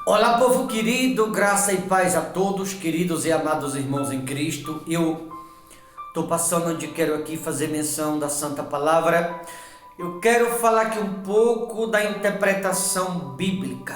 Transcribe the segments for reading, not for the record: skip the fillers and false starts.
Olá, povo querido, graça e paz a todos, queridos e amados irmãos em Cristo. Eu estou passando onde quero aqui fazer menção da Santa Palavra. Eu quero falar aqui um pouco da interpretação bíblica.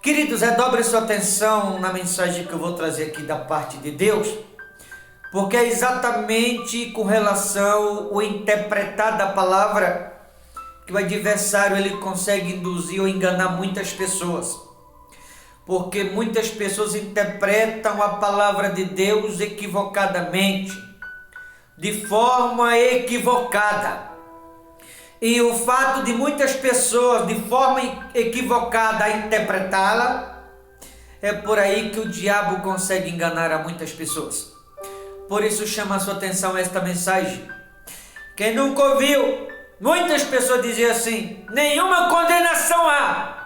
Queridos, dobre sua atenção na mensagem que eu vou trazer aqui da parte de Deus, porque é exatamente com relação ao interpretar da palavra que o adversário ele consegue induzir ou enganar muitas pessoas. Porque muitas pessoas interpretam a palavra de Deus equivocadamente, de forma equivocada. E o fato de muitas pessoas, de forma equivocada, interpretá-la, é por aí que o diabo consegue enganar a muitas pessoas. Por isso chama a sua atenção esta mensagem. Quem nunca ouviu, muitas pessoas diziam assim: nenhuma condenação há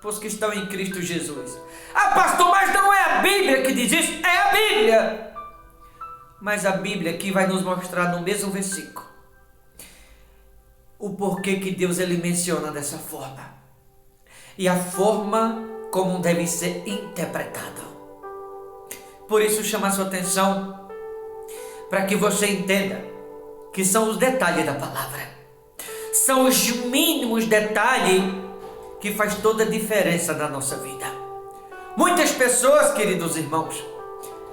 para os que estão em Cristo Jesus. Ah, pastor, mas não é a Bíblia que diz isso? É a Bíblia. Mas a Bíblia aqui vai nos mostrar no mesmo versículo o porquê que Deus ele menciona dessa forma. E a forma como deve ser interpretado. Por isso chama a sua atenção para que você entenda que são os detalhes da palavra. São os mínimos detalhes que faz toda a diferença na nossa vida. Muitas pessoas, queridos irmãos,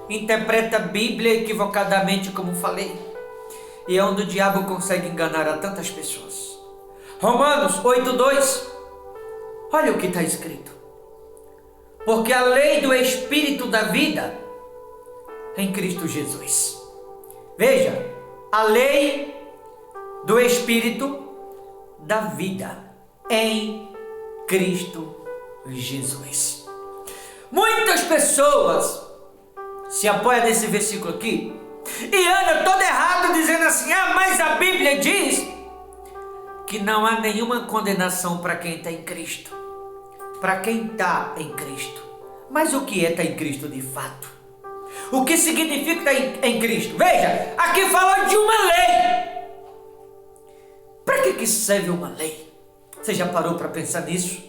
interpretam a Bíblia equivocadamente, como falei, e é onde o diabo consegue enganar a tantas pessoas. Romanos 8:2, olha o que está escrito: porque a lei do Espírito da vida em Cristo Jesus. Veja, a lei do Espírito da vida em Cristo Jesus. Muitas pessoas se apoiam nesse versículo aqui e andam todo errado dizendo assim: ah, mas a Bíblia diz que não há nenhuma condenação para quem está em Cristo, para quem está em Cristo. Mas o que é estar em Cristo de fato? O que significa estar em Cristo? Veja, aqui fala de uma lei. Para que serve uma lei? Você já parou para pensar nisso?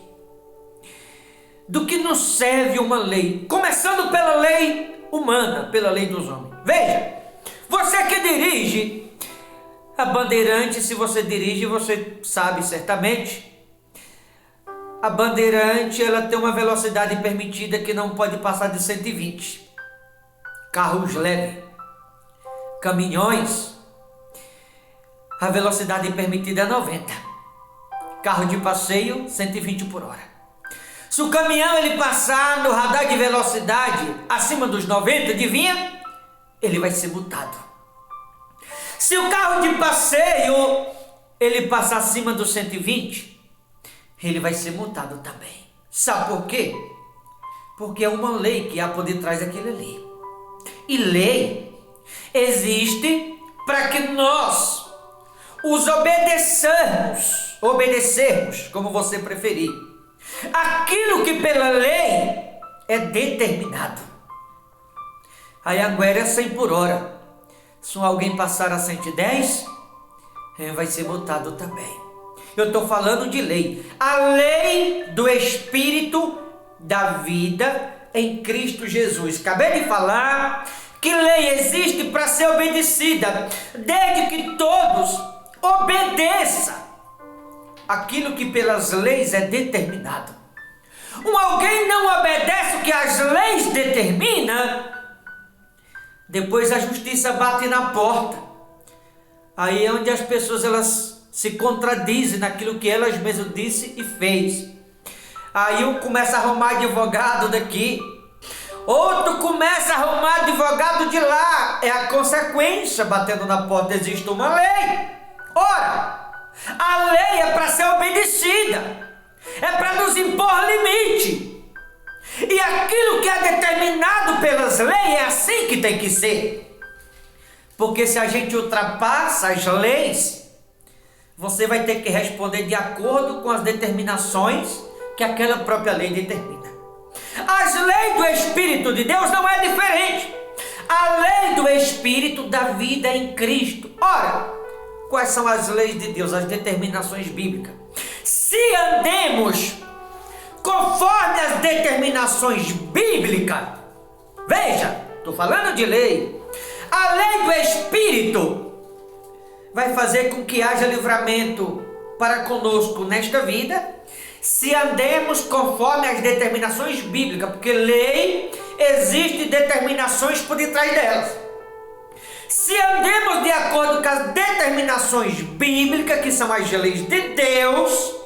Do que nos serve uma lei? Começando pela lei humana, pela lei dos homens. Veja, você que dirige a Bandeirante, se você dirige, você sabe certamente. A Bandeirante, ela tem uma velocidade permitida que não pode passar de 120. Carros leves, caminhões, a velocidade permitida é 90. Carro de passeio, 120 por hora. Se o caminhão ele passar no radar de velocidade acima dos 90, adivinha? Ele vai ser multado. Se o carro de passeio ele passar acima dos 120, ele vai ser multado também. Sabe por quê? Porque é uma lei que há por detrás daquele ali. E lei existe para que nós os obedecermos, como você preferir, aquilo que pela lei é determinado. Aí agora é 100 por hora. Se alguém passar a 110, vai ser multado também. Eu estou falando de lei. A lei do Espírito da vida em Cristo Jesus. Acabei de falar que lei existe para ser obedecida, desde que todos obedeçam aquilo que pelas leis é determinado. Alguém não obedece o que as leis determinam, depois a justiça bate na porta. Aí é onde as pessoas elas se contradizem naquilo que elas mesmas disse e fez. Aí um começa a arrumar advogado daqui, outro começa a arrumar advogado de lá. É a consequência batendo na porta. Existe uma lei. Ora, a lei é para ser obedecida, é para nos impor limite. E aquilo que é determinado pelas leis é assim que tem que ser. Porque se a gente ultrapassa as leis, você vai ter que responder de acordo com as determinações que aquela própria lei determina. As leis do Espírito de Deus não é diferente. A lei do Espírito da vida em Cristo. Ora, quais são as leis de Deus, as determinações bíblicas? Se andemos conforme as determinações bíblicas. Veja, estou falando de lei. A lei do Espírito vai fazer com que haja livramento para conosco nesta vida, se andemos conforme as determinações bíblicas, porque lei existe determinações por detrás delas. Se andemos de acordo com as determinações bíblicas, que são as leis de Deus,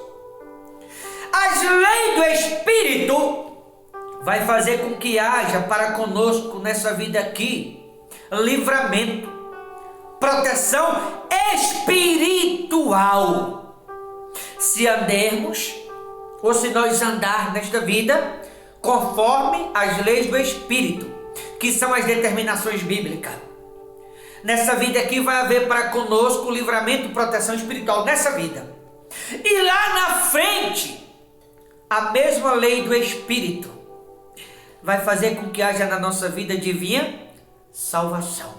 as leis do Espírito vai fazer com que haja para conosco nessa vida aqui livramento, proteção espiritual. Se andarmos, ou se nós andarmos nesta vida conforme as leis do Espírito, que são as determinações bíblicas. Nessa vida aqui vai haver para conosco livramento e proteção espiritual, nessa vida. E lá na frente, a mesma lei do Espírito vai fazer com que haja na nossa vida divina salvação.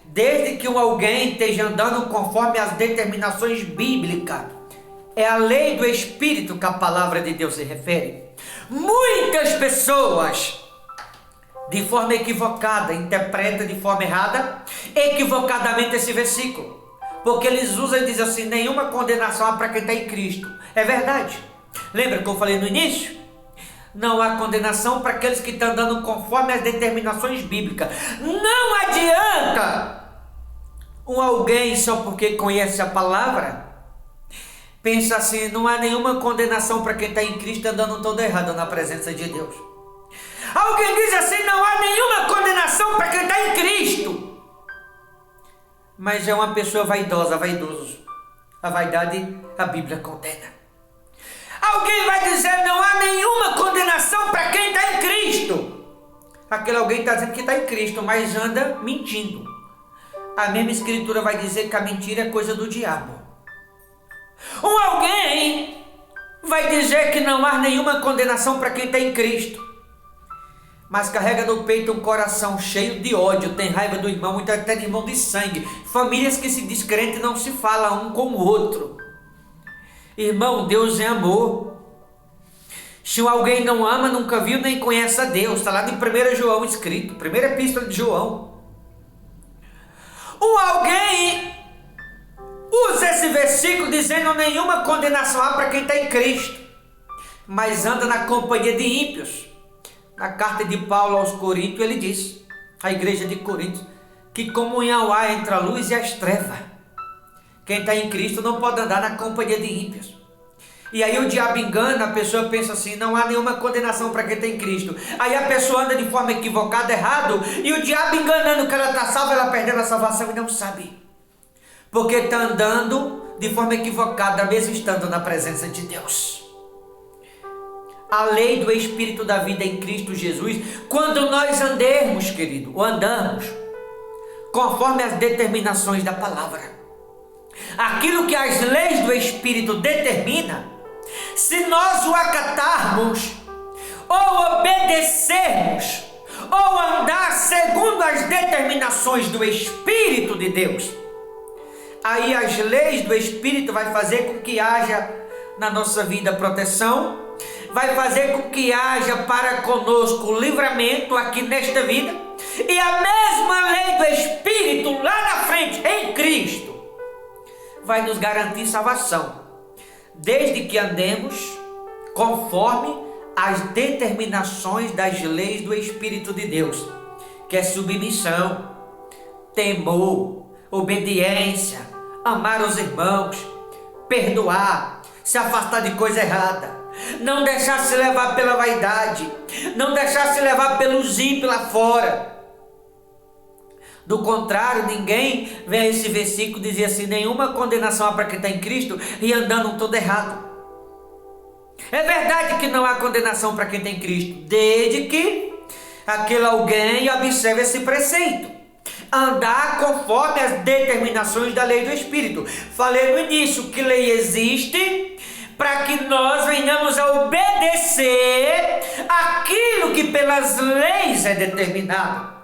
Desde que alguém esteja andando conforme as determinações bíblicas, é a lei do Espírito que a palavra de Deus se refere. Muitas pessoas, de forma equivocada, interpretam de forma errada, equivocadamente esse versículo. Porque eles usam e dizem assim, nenhuma condenação há para quem está em Cristo. É verdade. Lembra que eu falei no início? Não há condenação para aqueles que estão andando conforme as determinações bíblicas. Não adianta alguém só porque conhece a palavra pensa assim, não há nenhuma condenação para quem está em Cristo andando todo errado na presença de Deus. Alguém diz assim, não há nenhuma condenação para quem está em Cristo, mas é uma pessoa vaidosa, vaidoso. A vaidade, a Bíblia condena. Alguém vai dizer, não há nenhuma condenação para quem está em Cristo. Aquele alguém está dizendo que está em Cristo, mas anda mentindo. A mesma Escritura vai dizer que a mentira é coisa do diabo. Alguém vai dizer que não há nenhuma condenação para quem está em Cristo, mas carrega no peito um coração cheio de ódio, tem raiva do irmão, muito até de irmão de sangue. Famílias que se diz crente não se falam um com o outro. Irmão, Deus é amor. Se alguém não ama, nunca viu nem conhece a Deus. Está lá em 1 João escrito, primeira epístola de João. Alguém usa esse versículo dizendo nenhuma condenação há para quem está em Cristo, mas anda na companhia de ímpios. Na carta de Paulo aos Coríntios, ele diz, a igreja de Coríntios, que comunhão há entre a luz e as trevas. Quem está em Cristo não pode andar na companhia de ímpios. E aí o diabo engana, a pessoa pensa assim, não há nenhuma condenação para quem está em Cristo. Aí a pessoa anda de forma equivocada, errado, e o diabo enganando que ela está salva, ela perdendo a salvação e não sabe. Porque está andando de forma equivocada, mesmo estando na presença de Deus. A lei do Espírito da vida em Cristo Jesus, quando nós andarmos, querido, ou andamos, conforme as determinações da palavra, aquilo que as leis do Espírito determinam, se nós o acatarmos, ou obedecermos, ou andar segundo as determinações do Espírito de Deus, aí as leis do Espírito vai fazer com que haja na nossa vida proteção, vai fazer com que haja para conosco livramento aqui nesta vida, e a mesma lei do Espírito lá na frente, em Cristo, vai nos garantir salvação, desde que andemos conforme as determinações das leis do Espírito de Deus, que é submissão, temor, obediência, amar os irmãos, perdoar, se afastar de coisa errada, não deixar se levar pela vaidade, não deixar se levar pelos ímpios lá fora. Do contrário, ninguém vê esse versículo dizer assim, nenhuma condenação há para quem está em Cristo e andando todo errado. É verdade que não há condenação para quem está em Cristo, desde que aquele alguém observe esse preceito. Andar conforme as determinações da lei do Espírito. Falei no início que lei existe para que nós venhamos a obedecer aquilo que pelas leis é determinado.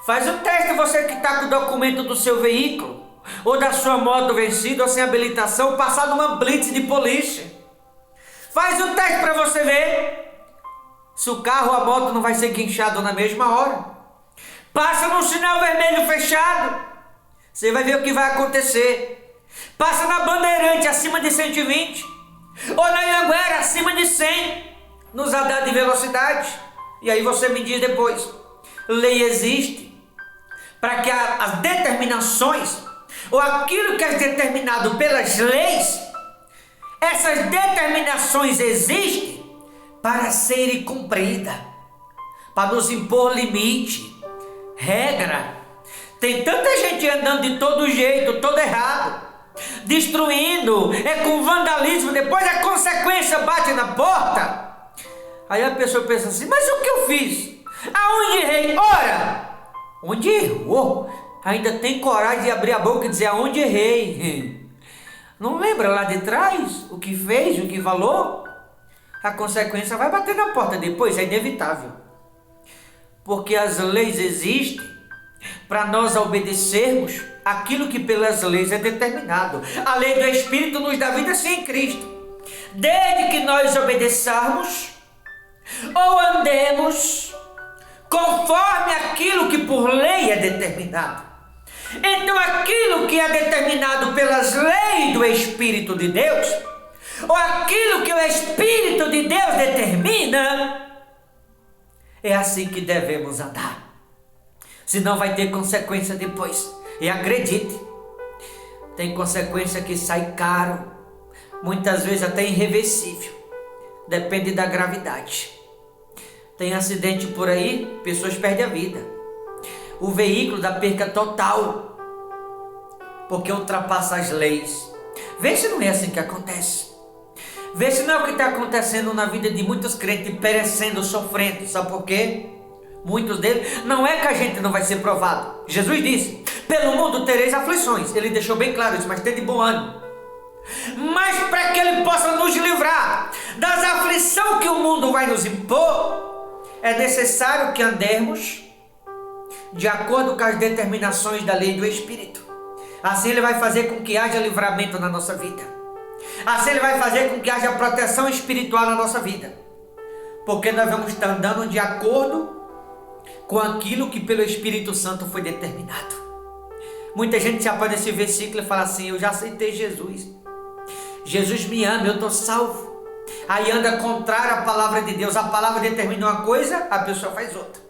Faz o teste, você que está com o documento do seu veículo, ou da sua moto vencida, ou sem habilitação, passar numa blitz de polícia. Faz o teste para você ver se o carro ou a moto não vai ser guinchado na mesma hora. Passa num sinal vermelho fechado, você vai ver o que vai acontecer. Passa na Bandeirante acima de 120, ou na Anhanguera acima de 100, nos radar de velocidade. E aí você me diz depois, lei existe para que as determinações, ou aquilo que é determinado pelas leis, essas determinações existem para serem cumpridas, para nos impor limite, regra. Tem tanta gente andando de todo jeito, todo errado, destruindo, com vandalismo, depois a consequência bate na porta. Aí a pessoa pensa assim, mas o que eu fiz? Aonde errei? Ora, onde errou? Ainda tem coragem de abrir a boca e dizer aonde errei. Não lembra lá de trás o que fez, o que falou? A consequência vai bater na porta depois, é inevitável. Porque as leis existem para nós obedecermos aquilo que pelas leis é determinado. A lei do Espírito nos dá vida sem Cristo. Desde que nós obedeçamos ou andemos conforme aquilo que por lei é determinado. Então aquilo que é determinado pelas leis do Espírito de Deus, ou aquilo que o Espírito de Deus determina, é assim que devemos andar. Senão vai ter consequência depois. E acredite, tem consequência que sai caro, muitas vezes até irreversível. Depende da gravidade. Tem acidente por aí, pessoas perdem a vida. O veículo dá perca total, porque ultrapassa as leis. Vê se não é assim que acontece. Vê se não é o que está acontecendo na vida de muitos crentes, perecendo, sofrendo. Sabe por quê? Muitos deles, não é que a gente não vai ser provado. Jesus disse, pelo mundo tereis aflições. Ele deixou bem claro isso, mas tem de bom ânimo. Mas para que Ele possa nos livrar das aflições que o mundo vai nos impor, é necessário que andemos de acordo com as determinações da lei do Espírito. Assim Ele vai fazer com que haja livramento na nossa vida. Assim Ele vai fazer com que haja proteção espiritual na nossa vida. Porque nós vamos estar andando de acordo com aquilo que pelo Espírito Santo foi determinado. Muita gente se apoia nesse versículo e fala assim, eu já aceitei Jesus. Jesus me ama, eu estou salvo. Aí anda contrário à palavra de Deus. A palavra determina uma coisa, a pessoa faz outra.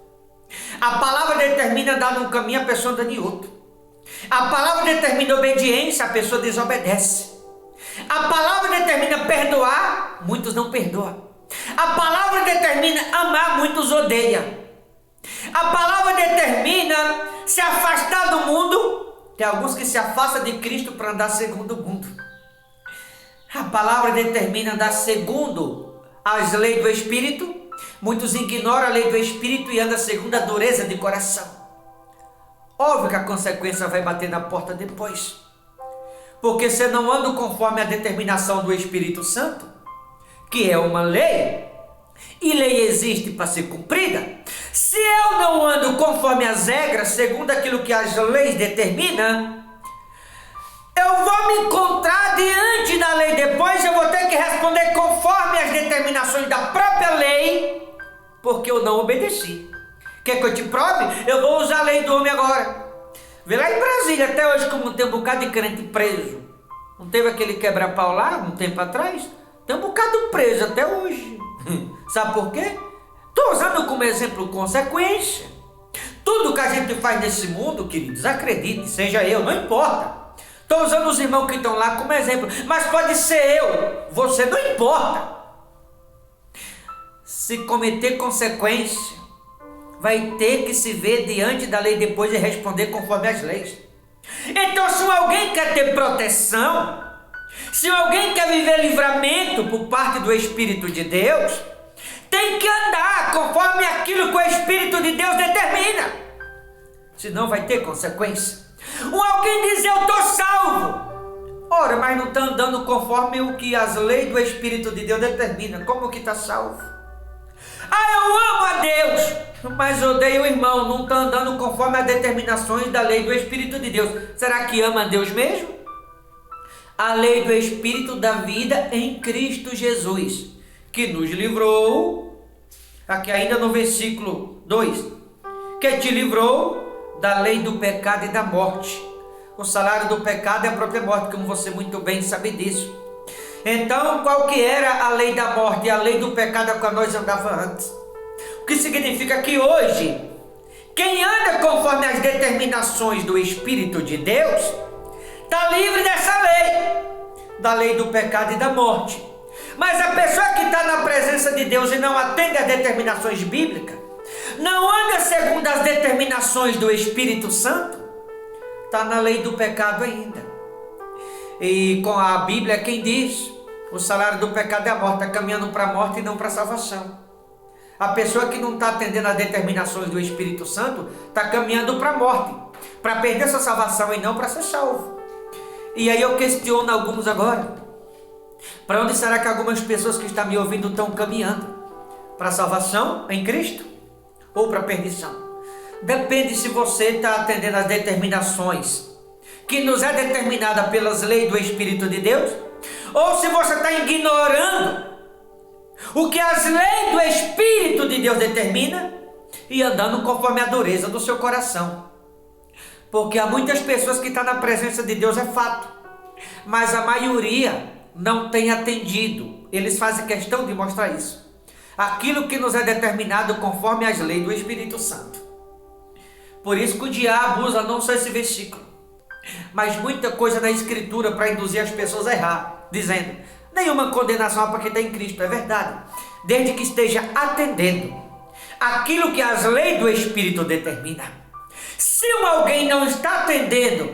A palavra determina dar num caminho, a pessoa anda em outro. A palavra determina obediência, a pessoa desobedece. A palavra determina perdoar, muitos não perdoam. A palavra determina amar, muitos odeiam. A palavra determina se afastar do mundo. Tem alguns que se afastam de Cristo para andar segundo o mundo. A palavra determina andar segundo as leis do Espírito. Muitos ignoram a lei do Espírito e andam segundo a dureza de coração. Óbvio que a consequência vai bater na porta depois. Porque se eu não ando conforme a determinação do Espírito Santo, que é uma lei, e lei existe para ser cumprida, se eu não ando conforme as regras, segundo aquilo que as leis determinam, eu vou me encontrar diante da lei depois, eu vou ter que responder conforme as determinações da própria lei, porque eu não obedeci. Quer que eu te prove? Eu vou usar a lei do homem agora. Vê lá em Brasília, até hoje, como tem um bocado de crente preso. Não teve aquele quebra-pau lá, um tempo atrás? Tem um bocado preso até hoje. Sabe por quê? Estou usando como exemplo consequência. Tudo que a gente faz nesse mundo, queridos, acredite, seja eu, não importa. Estou usando os irmãos que estão lá como exemplo, mas pode ser eu, você, não importa. Se cometer consequência, vai ter que se ver diante da lei depois e responder conforme as leis. Então, se alguém quer ter proteção, se alguém quer viver livramento por parte do Espírito de Deus, tem que andar conforme aquilo que o Espírito de Deus determina. Senão vai ter consequência. Alguém diz, eu estou salvo. Ora, mas não está andando conforme o que as leis do Espírito de Deus determinam. Como que está salvo? Eu amo a Deus, mas odeio o irmão. Não está andando conforme as determinações da lei do Espírito de Deus. Será que ama a Deus mesmo? A lei do Espírito da vida em Cristo Jesus. que nos livrou, aqui ainda no versículo 2, que te livrou da lei do pecado e da morte. O salário do pecado é a própria morte, como você muito bem sabe disso. Então, qual que era a lei da morte e a lei do pecado a qual nós andava antes? O que significa que hoje, quem anda conforme as determinações do Espírito de Deus, está livre dessa lei, da lei do pecado e da morte. Mas a pessoa que está na presença de Deus e não atende às determinações bíblicas, não anda segundo as determinações do Espírito Santo, está na lei do pecado ainda. E com a Bíblia quem diz, o salário do pecado é a morte, está caminhando para a morte e não para a salvação. A pessoa que não está atendendo às determinações do Espírito Santo, está caminhando para a morte, para perder sua salvação e não para ser salvo. E aí eu questiono alguns agora, para onde será que algumas pessoas que estão me ouvindo estão caminhando? Para a salvação em Cristo ou para a perdição? Depende se você está atendendo às determinações que nos é determinada pelas leis do Espírito de Deus, ou se você está ignorando o que as leis do Espírito de Deus determina e andando conforme a dureza do seu coração. Porque há muitas pessoas que estão na presença de Deus, é fato, mas a maioria não tem atendido. Eles fazem questão de mostrar isso, aquilo que nos é determinado conforme as leis do Espírito Santo. Por isso que o diabo usa não só esse versículo, mas muita coisa na Escritura para induzir as pessoas a errar, dizendo, nenhuma condenação para quem está em Cristo. É verdade, desde que esteja atendendo aquilo que as leis do Espírito determinam. Se alguém não está atendendo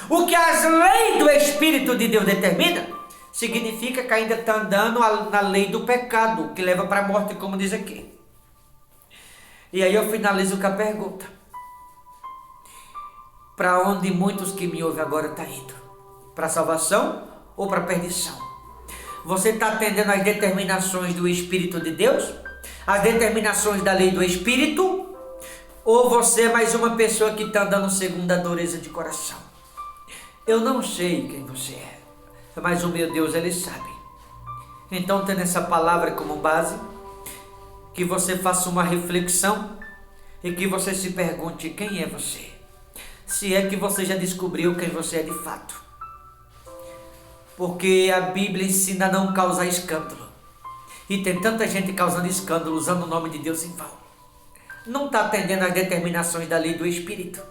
o que as leis do Espírito de Deus determinam, significa que ainda está andando na lei do pecado, que leva para a morte, como diz aqui. E aí eu finalizo com a pergunta: para onde muitos que me ouvem agora estão indo? Para a salvação ou para a perdição? Você está atendendo às determinações do Espírito de Deus? As determinações da lei do Espírito? Ou você é mais uma pessoa que está andando segundo a dureza de coração? Eu não sei quem você é, mas o meu Deus, Ele sabe. Então, tendo essa palavra como base, que você faça uma reflexão e que você se pergunte quem é você. Se é que você já descobriu quem você é de fato. Porque a Bíblia ensina a não causar escândalo. E tem tanta gente causando escândalo usando o nome de Deus em vão. Não está atendendo às determinações da lei do Espírito.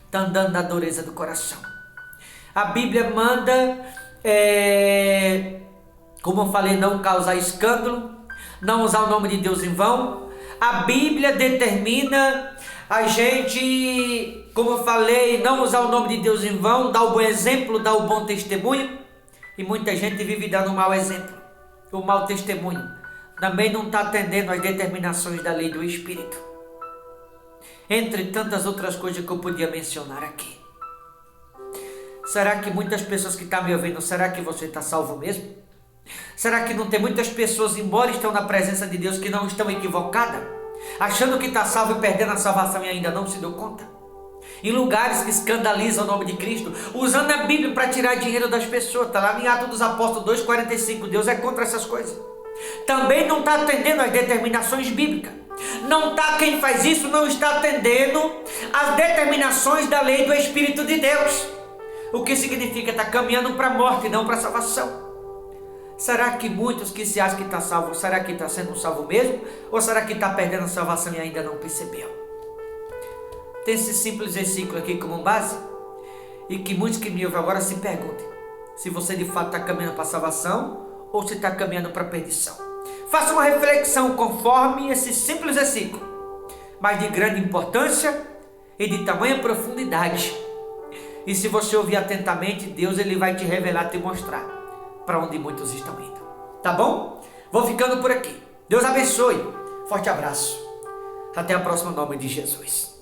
Está andando na dureza do coração. A Bíblia manda, como eu falei, não causar escândalo, não usar o nome de Deus em vão. A Bíblia determina a gente, como eu falei, não usar o nome de Deus em vão, dar o bom exemplo, dar o bom testemunho. E muita gente vive dando um mau exemplo, o mau testemunho. Também não está atendendo às determinações da lei do Espírito. Entre tantas outras coisas que eu podia mencionar aqui. Será que muitas pessoas que estão me ouvindo, será que você está salvo mesmo? Será que não tem muitas pessoas, embora estão na presença de Deus, que não estão equivocadas? Achando que está salvo e perdendo a salvação e ainda não se deu conta? Em lugares que escandalizam o nome de Cristo, usando a Bíblia para tirar dinheiro das pessoas. Está lá em Atos dos Apóstolos 2,45. Deus é contra essas coisas. Também não está atendendo às determinações bíblicas. Não está, quem faz isso não está atendendo às determinações da lei do Espírito de Deus. O que significa estar caminhando para a morte e não para a salvação. Será que muitos que se acham que está salvo, será que está sendo salvo mesmo? Ou será que está perdendo a salvação e ainda não percebeu? Tem esse simples versículo aqui como base, e que muitos que me ouvem agora se perguntem se você de fato está caminhando para a salvação ou se está caminhando para a perdição. Faça uma reflexão conforme esse simples versículo, mas de grande importância e de tamanha profundidade. E se você ouvir atentamente, Deus ele vai te revelar, te mostrar para onde muitos estão indo. Tá bom? Vou ficando por aqui. Deus abençoe. Forte abraço. Até a próxima, em nome de Jesus.